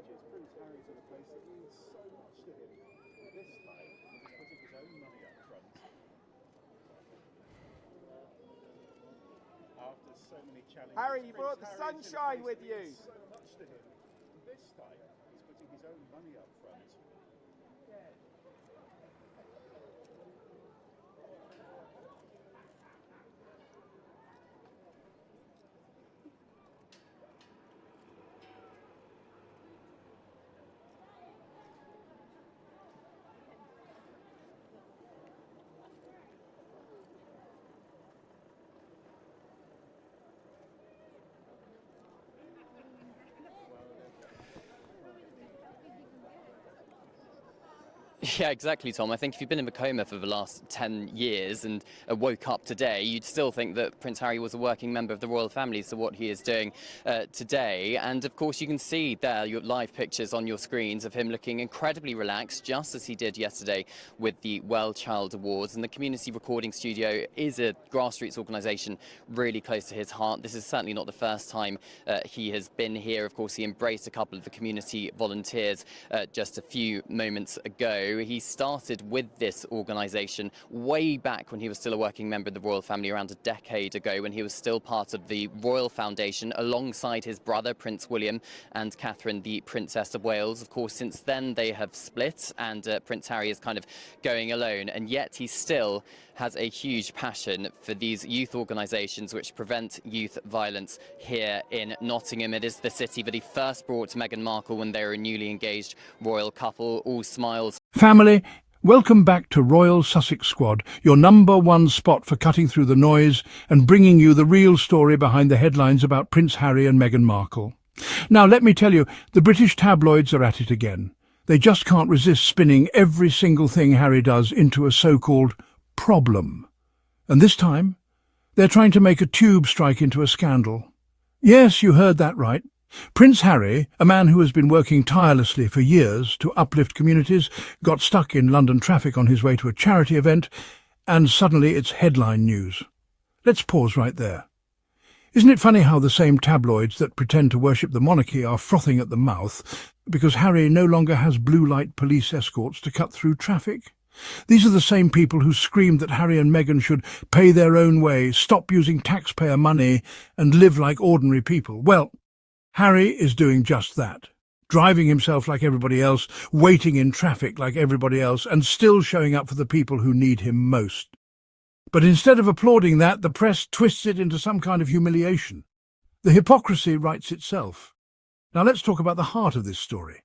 Prince Harry's in a place that means so much to him. This time, he's putting his own money up front. After so many challenges, Harry, you brought the Harry's sunshine with you. So much to him. This time, he's putting his own money up front. Yeah, exactly, Tom. I think if you've been in a coma for the last 10 years and woke up today, you'd still think that Prince Harry was a working member of the royal family, so what he is doing today. And of course, you can see there your live pictures on your screens of him looking incredibly relaxed, just as he did yesterday with the Well Child Awards. And the Community Recording Studio is a grassroots organisation really close to his heart. This is certainly not the first time he has been here. Of course, he embraced a couple of the community volunteers just a few moments ago. He started with this organisation way back when he was still a working member of the royal family, around a decade ago, when he was still part of the Royal Foundation alongside his brother Prince William and Catherine, the Princess of Wales. Of course, since then they have split and Prince Harry is kind of going alone, and yet he still has a huge passion for these youth organisations which prevent youth violence here in Nottingham. It is the city that he first brought Meghan Markle when they were a newly engaged royal couple. All smiles. Family, welcome back to Royal Sussex Squad, your #1 spot for cutting through the noise and bringing you the real story behind the headlines about Prince Harry and Meghan Markle. Now, let me tell you, the British tabloids are at it again. They just can't resist spinning every single thing Harry does into a so-called problem. And this time, they're trying to make a tube strike into a scandal. Yes, you heard that right. Prince Harry, a man who has been working tirelessly for years to uplift communities, got stuck in London traffic on his way to a charity event, and suddenly it's headline news. Let's pause right there. Isn't it funny how the same tabloids that pretend to worship the monarchy are frothing at the mouth because Harry no longer has blue light police escorts to cut through traffic? These are the same people who screamed that Harry and Meghan should pay their own way, stop using taxpayer money, and live like ordinary people. Well, Harry is doing just that, driving himself like everybody else, waiting in traffic like everybody else, and still showing up for the people who need him most. But instead of applauding that, the press twists it into some kind of humiliation. The hypocrisy writes itself. Now let's talk about the heart of this story.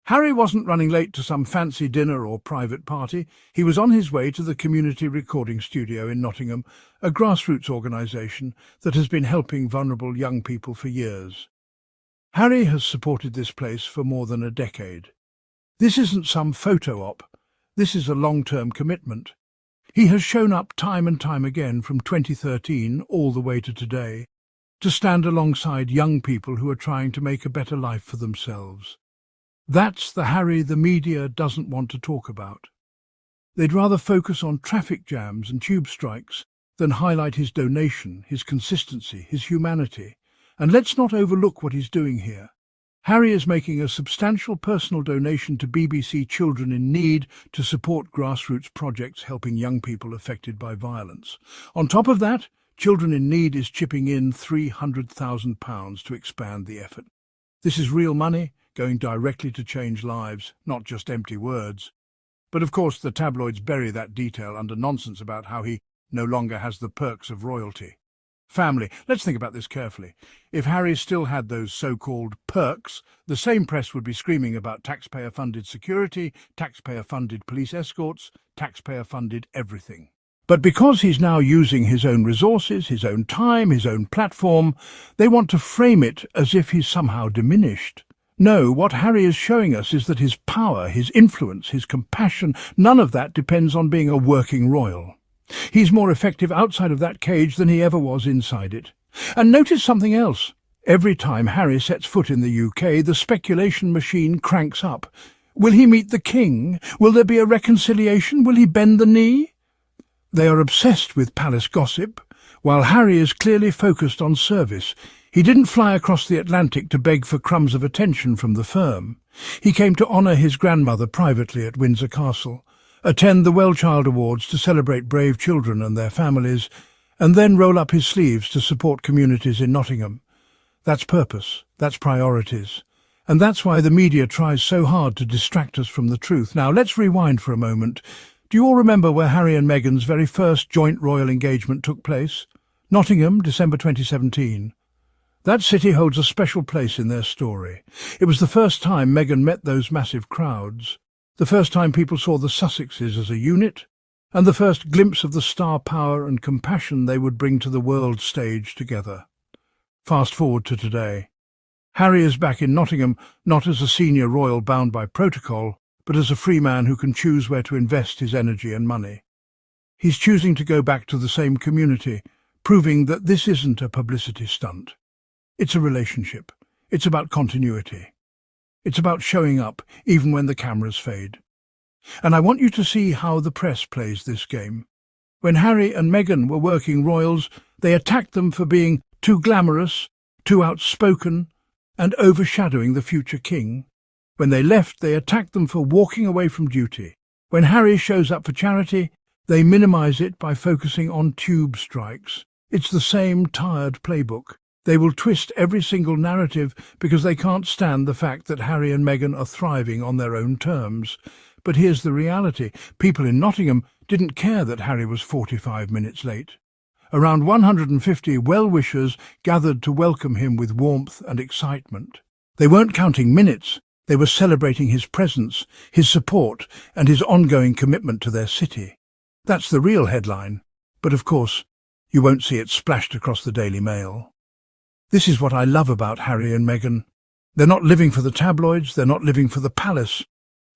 Harry wasn't running late to some fancy dinner or private party. He was on his way to the Community Recording Studio in Nottingham, a grassroots organisation that has been helping vulnerable young people for years. Harry has supported this place for more than a decade. This isn't some photo op. This is a long-term commitment. He has shown up time and time again from 2013 all the way to today to stand alongside young people who are trying to make a better life for themselves. That's the Harry the media doesn't want to talk about. They'd rather focus on traffic jams and tube strikes than highlight his donation, his consistency, his humanity. And let's not overlook what he's doing here. Harry is making a substantial personal donation to BBC Children in Need to support grassroots projects helping young people affected by violence. On top of that, Children in Need is chipping in £300,000 to expand the effort. This is real money going directly to change lives, not just empty words. But of course the tabloids bury that detail under nonsense about how he no longer has the perks of royalty. Family, let's think about this carefully. If Harry still had those so-called perks, the same press would be screaming about taxpayer-funded security, taxpayer-funded police escorts, taxpayer-funded everything. But because he's now using his own resources, his own time, his own platform, they want to frame it as if he's somehow diminished. No, what Harry is showing us is that his power, his influence, his compassion, none of that depends on being a working royal. He's more effective outside of that cage than he ever was inside it. And notice something else. Every time Harry sets foot in the UK, the speculation machine cranks up. Will he meet the king? Will there be a reconciliation? Will he bend the knee? They are obsessed with palace gossip, while Harry is clearly focused on service. He didn't fly across the Atlantic to beg for crumbs of attention from the firm. He came to honour his grandmother privately at Windsor Castle, attend the Well-Child Awards to celebrate brave children and their families, and then roll up his sleeves to support communities in Nottingham. That's purpose, that's priorities. And that's why the media tries so hard to distract us from the truth. Now, let's rewind for a moment. Do you all remember where Harry and Meghan's very first joint royal engagement took place? Nottingham, December 2017. That city holds a special place in their story. It was the first time Meghan met those massive crowds, the first time people saw the Sussexes as a unit, and the first glimpse of the star power and compassion they would bring to the world stage together. Fast forward to today. Harry is back in Nottingham, not as a senior royal bound by protocol, but as a free man who can choose where to invest his energy and money. He's choosing to go back to the same community, proving that this isn't a publicity stunt. It's a relationship. It's about continuity. It's about showing up, even when the cameras fade. And I want you to see how the press plays this game. When Harry and Meghan were working royals, they attacked them for being too glamorous, too outspoken, and overshadowing the future king. When they left, they attacked them for walking away from duty. When Harry shows up for charity, they minimise it by focusing on tube strikes. It's the same tired playbook. They will twist every single narrative because they can't stand the fact that Harry and Meghan are thriving on their own terms. But here's the reality. People in Nottingham didn't care that Harry was 45 minutes late. Around 150 well-wishers gathered to welcome him with warmth and excitement. They weren't counting minutes. They were celebrating his presence, his support, and his ongoing commitment to their city. That's the real headline. But of course, you won't see it splashed across the Daily Mail. This is what I love about Harry and Meghan. They're not living for the tabloids, they're not living for the palace,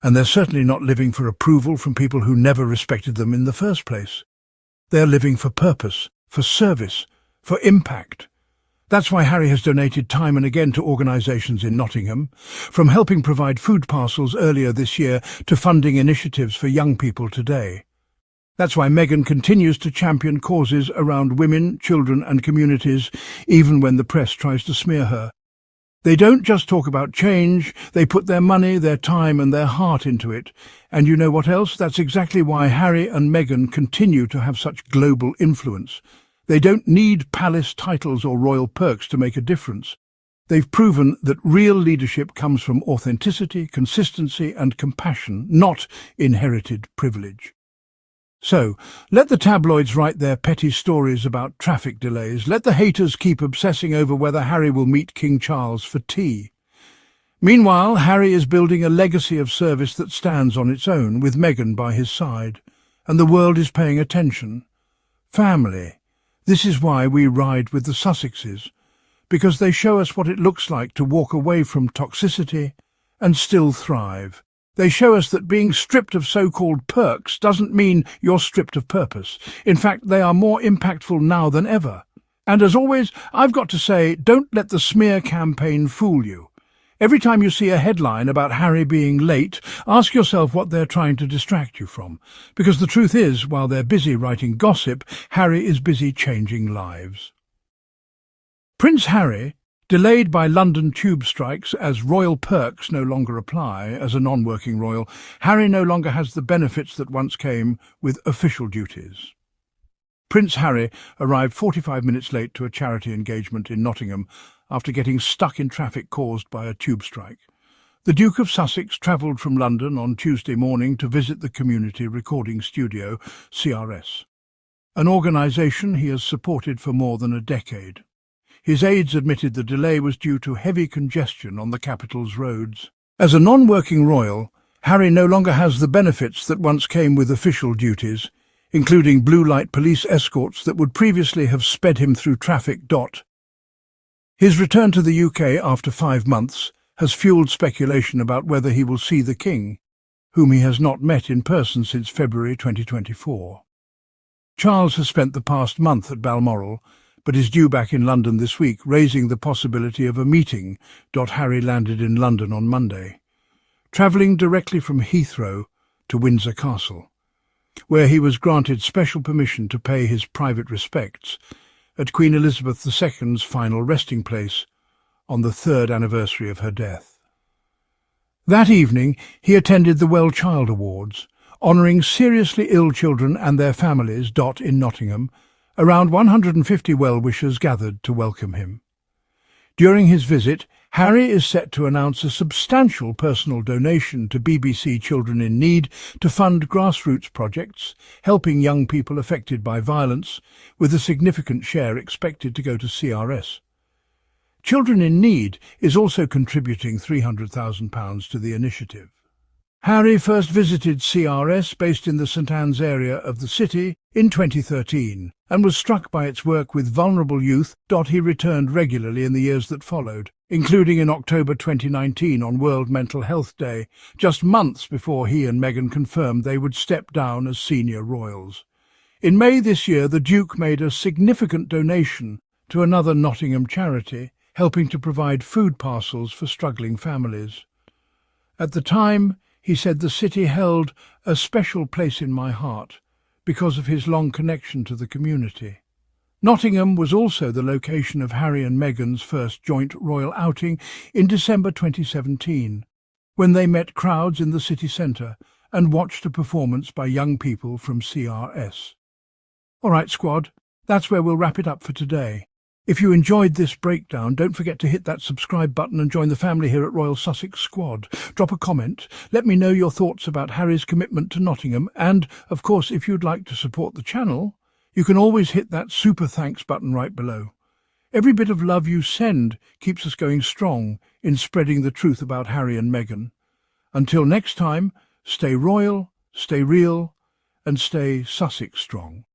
and they're certainly not living for approval from people who never respected them in the first place. They're living for purpose, for service, for impact. That's why Harry has donated time and again to organisations in Nottingham, from helping provide food parcels earlier this year to funding initiatives for young people today. That's why Meghan continues to champion causes around women, children and communities, even when the press tries to smear her. They don't just talk about change, they put their money, their time and their heart into it. And you know what else? That's exactly why Harry and Meghan continue to have such global influence. They don't need palace titles or royal perks to make a difference. They've proven that real leadership comes from authenticity, consistency and compassion, not inherited privilege. So, let the tabloids write their petty stories about traffic delays. Let the haters keep obsessing over whether Harry will meet King Charles for tea. Meanwhile, Harry is building a legacy of service that stands on its own, with Meghan by his side. And the world is paying attention. Family. This is why we ride with the Sussexes, because they show us what it looks like to walk away from toxicity and still thrive. They show us that being stripped of so-called perks doesn't mean you're stripped of purpose. In fact, they are more impactful now than ever. And as always, I've got to say, don't let the smear campaign fool you. Every time you see a headline about Harry being late, ask yourself what they're trying to distract you from. Because the truth is, while they're busy writing gossip, Harry is busy changing lives. Prince Harry, delayed by London tube strikes as royal perks no longer apply as a non-working royal, Harry no longer has the benefits that once came with official duties. Prince Harry arrived 45 minutes late to a charity engagement in Nottingham after getting stuck in traffic caused by a tube strike. The Duke of Sussex travelled from London on Tuesday morning to visit the community recording studio, CRS, an organisation he has supported for more than a decade. His aides admitted the delay was due to heavy congestion on the capital's roads. As a non-working royal, Harry no longer has the benefits that once came with official duties, including blue light police escorts that would previously have sped him through traffic. His return to the UK after 5 months has fueled speculation about whether he will see the King, whom he has not met in person since February 2024. Charles has spent the past month at Balmoral, but is due back in London this week, raising the possibility of a meeting. Harry landed in London on Monday, travelling directly from Heathrow to Windsor Castle, where he was granted special permission to pay his private respects at Queen Elizabeth II's final resting place on the 3rd anniversary of her death. That evening he attended the Well Child Awards, honouring seriously ill children and their families. In Nottingham, around 150 well-wishers gathered to welcome him. During his visit, Harry is set to announce a substantial personal donation to BBC Children in Need to fund grassroots projects, helping young people affected by violence, with a significant share expected to go to CRS. Children in Need is also contributing £300,000 to the initiative. Harry first visited CRS, based in the St Anne's area of the city, in 2013, and was struck by its work with vulnerable youth. He returned regularly in the years that followed, including in October 2019 on World Mental Health Day, just months before he and Meghan confirmed they would step down as senior royals. In May this year, the Duke made a significant donation to another Nottingham charity, helping to provide food parcels for struggling families. At the time, he said, the city held a special place in my heart because of his long connection to the community. Nottingham was also the location of Harry and Meghan's first joint royal outing in December 2017, when they met crowds in the city centre and watched a performance by young people from CRS. All right, squad, that's where we'll wrap it up for today. If you enjoyed this breakdown, don't forget to hit that subscribe button and join the family here at Royal Sussex Squad. Drop a comment, let me know your thoughts about Harry's commitment to Nottingham, and, of course, if you'd like to support the channel, you can always hit that super thanks button right below. Every bit of love you send keeps us going strong in spreading the truth about Harry and Meghan. Until next time, stay royal, stay real, and stay Sussex strong.